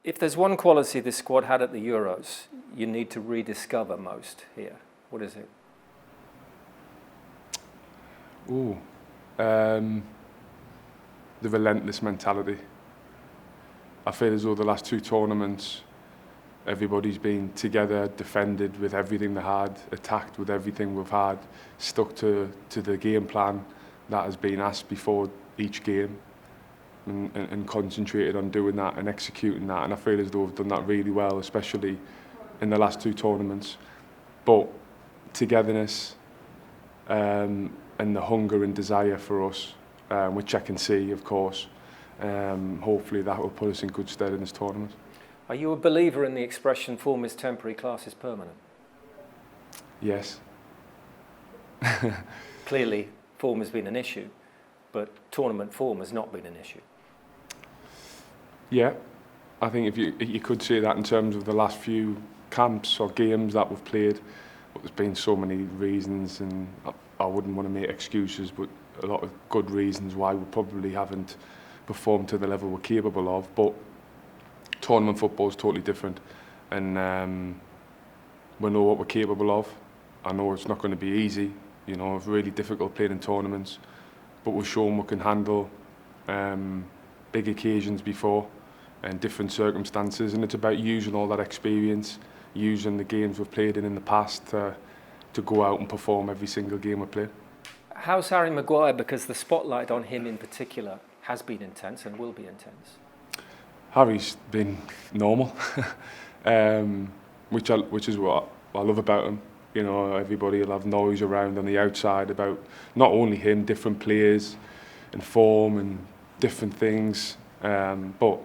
If there's one quality this squad had at the Euros, you need to rediscover most here. What is it? Ooh, the relentless mentality. I feel as though the last two tournaments, everybody's been together, defended with everything they had, attacked with everything we've had, stuck to the game plan that has been asked before each game, and concentrated on doing that and executing that. And I feel as though we've done that really well, especially in the last two tournaments. But togetherness and the hunger and desire for us, which I can see, of course, hopefully that will put us in good stead in this tournament. Are you a believer in the expression form is temporary, class is permanent? Yes. Clearly, form has been an issue, but tournament form has not been an issue. Yeah, I think if you could say that in terms of the last few camps or games that we've played, but there's been so many reasons, and I wouldn't want to make excuses, but a lot of good reasons why we probably haven't performed to the level we're capable of. But tournament football is totally different, and we know what we're capable of. I know it's not going to be easy, you know, it's really difficult playing in tournaments, but we've shown we can handle big occasions before and different circumstances, and it's about using all that experience, using the games we've played in the past to go out and perform every single game we play. How's Harry Maguire? Because the spotlight on him in particular has been intense and will be intense. Harry's been normal, which is what I love about him. You know, everybody will have noise around on the outside about not only him, different players and form and different things, but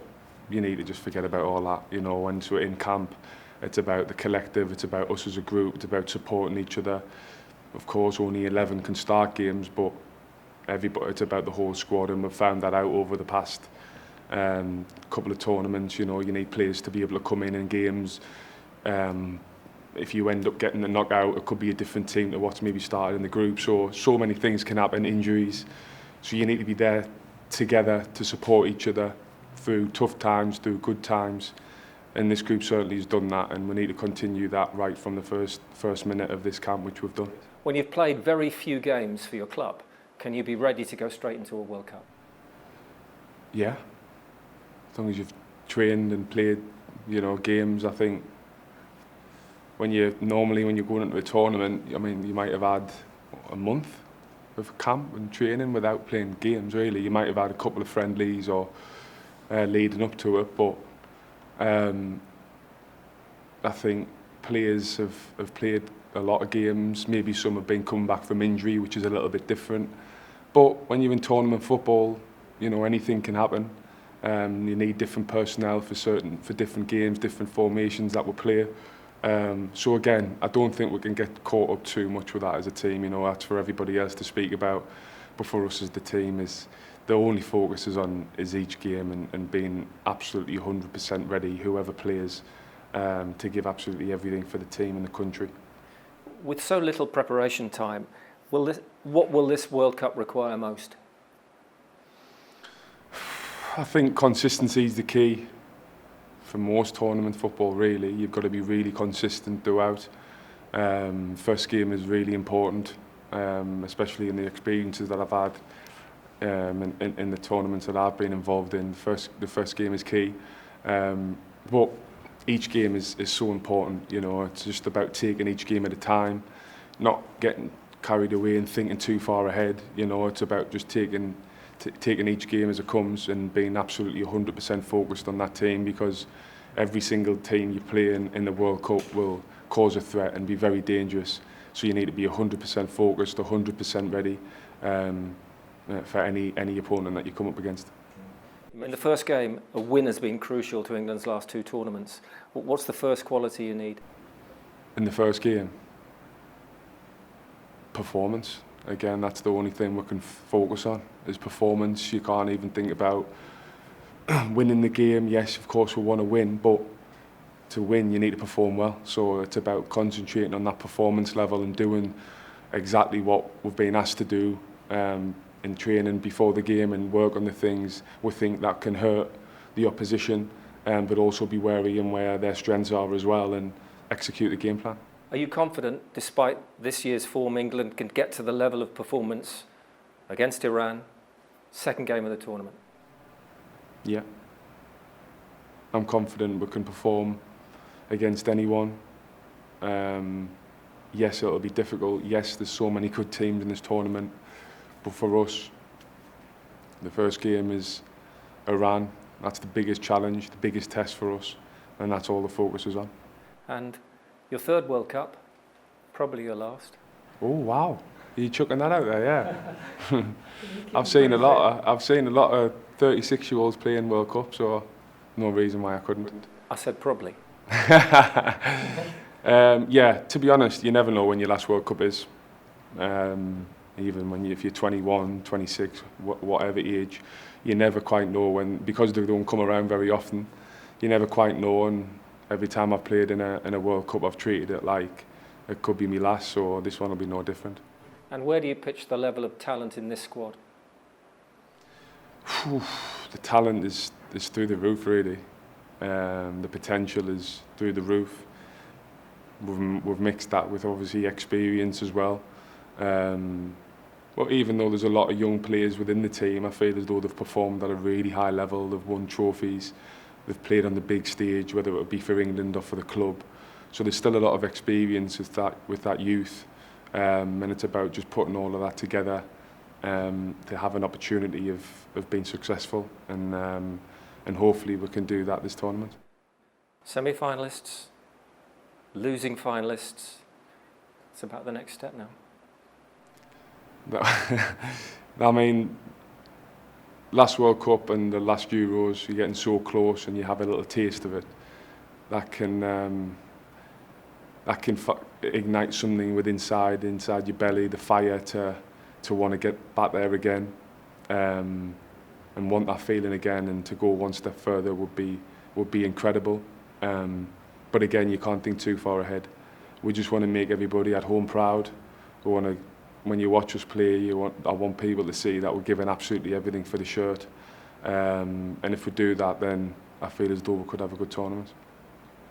you need to just forget about all that. You know, once we're in camp, it's about the collective, it's about us as a group, it's about supporting each other. Of course, only 11 can start games, but it's about the whole squad, and we've found that out over the past couple of tournaments. You know, you need players to be able to come in games. If you end up getting the knockout, it could be a different team to what's maybe started in the group. So many things can happen, injuries. So you need to be there together to support each other through tough times, through good times. And this group certainly has done that, and we need to continue that right from the first minute of this camp, which we've done. When you've played very few games for your club, can you be ready to go straight into a World Cup? Yeah. As long as you've trained and played, you know, games, I think when you're going into a tournament, I mean, you might have had a month of camp and training without playing games, really. You might have had a couple of friendlies or leading up to it, but I think players have played a lot of games. Maybe some have been coming back from injury, which is a little bit different. But when you're in tournament football, you know, anything can happen. You need different personnel for different games, different formations that we play. So again, I don't think we can get caught up too much with that as a team. You know, that's for everybody else to speak about. But for us as the team, the only focus is each game and being absolutely 100% ready, whoever plays, to give absolutely everything for the team and the country. With so little preparation time, what will this World Cup require most? I think consistency is the key for most tournament football, really. You've got to be really consistent throughout. First game is really important, especially in the experiences that I've had in the tournaments that I've been involved in. The first game is key. But each game is so important, you know. It's just about taking each game at a time, not getting carried away and thinking too far ahead. You know, it's about just taking each game as it comes and being absolutely 100% focused on that team, because every single team you play in the World Cup will cause a threat and be very dangerous. So you need to be 100% focused, 100% ready for any opponent that you come up against. In the first game, a win has been crucial to England's last two tournaments. What's the first quality you need? In the first game? Performance. Again, that's the only thing we can focus on, is performance. You can't even think about winning the game. Yes, of course we want to win, but to win you need to perform well. So it's about concentrating on that performance level and doing exactly what we've been asked to do in training before the game, and work on the things we think that can hurt the opposition, but also be wary in where their strengths are as well and execute the game plan. Are you confident, despite this year's form, England can get to the level of performance against Iran, second game of the tournament? Yeah. I'm confident we can perform against anyone. Yes, it'll be difficult. Yes, there's so many good teams in this tournament. But for us, the first game is Iran. That's the biggest challenge, the biggest test for us. And that's all the focus is on. And your third World Cup, probably your last. Oh, wow. Are you chucking that out there? Yeah. I've seen a lot of 36-year-olds playing World Cup, so no reason why I couldn't. I said probably. Yeah, to be honest, you never know when your last World Cup is. Even if you're 21, 26, whatever age, you never quite know when, because they don't come around very often, you never quite know. And every time I've played in a World Cup, I've treated it like it could be my last, so this one will be no different. And where do you pitch the level of talent in this squad? The talent is through the roof, really. The potential is through the roof. We've mixed that with obviously experience as well. But even though there's a lot of young players within the team, I feel as though they've performed at a really high level. They've won trophies. They've played on the big stage, whether it be for England or for the club. So there's still a lot of experience with that youth. And it's about just putting all of that together to have an opportunity of being successful. And hopefully we can do that this tournament. Semi-finalists, losing finalists. It's about the next step now. I mean, last World Cup and the last Euros, you're getting so close and you have a little taste of it. That can ignite something inside your belly, the fire to want to get back there again, and want that feeling again, and to go one step further would be incredible. But again, you can't think too far ahead. We just want to make everybody at home proud. We want to, when you watch us play, I want people to see that we're giving absolutely everything for the shirt. And if we do that, then I feel as though we could have a good tournament.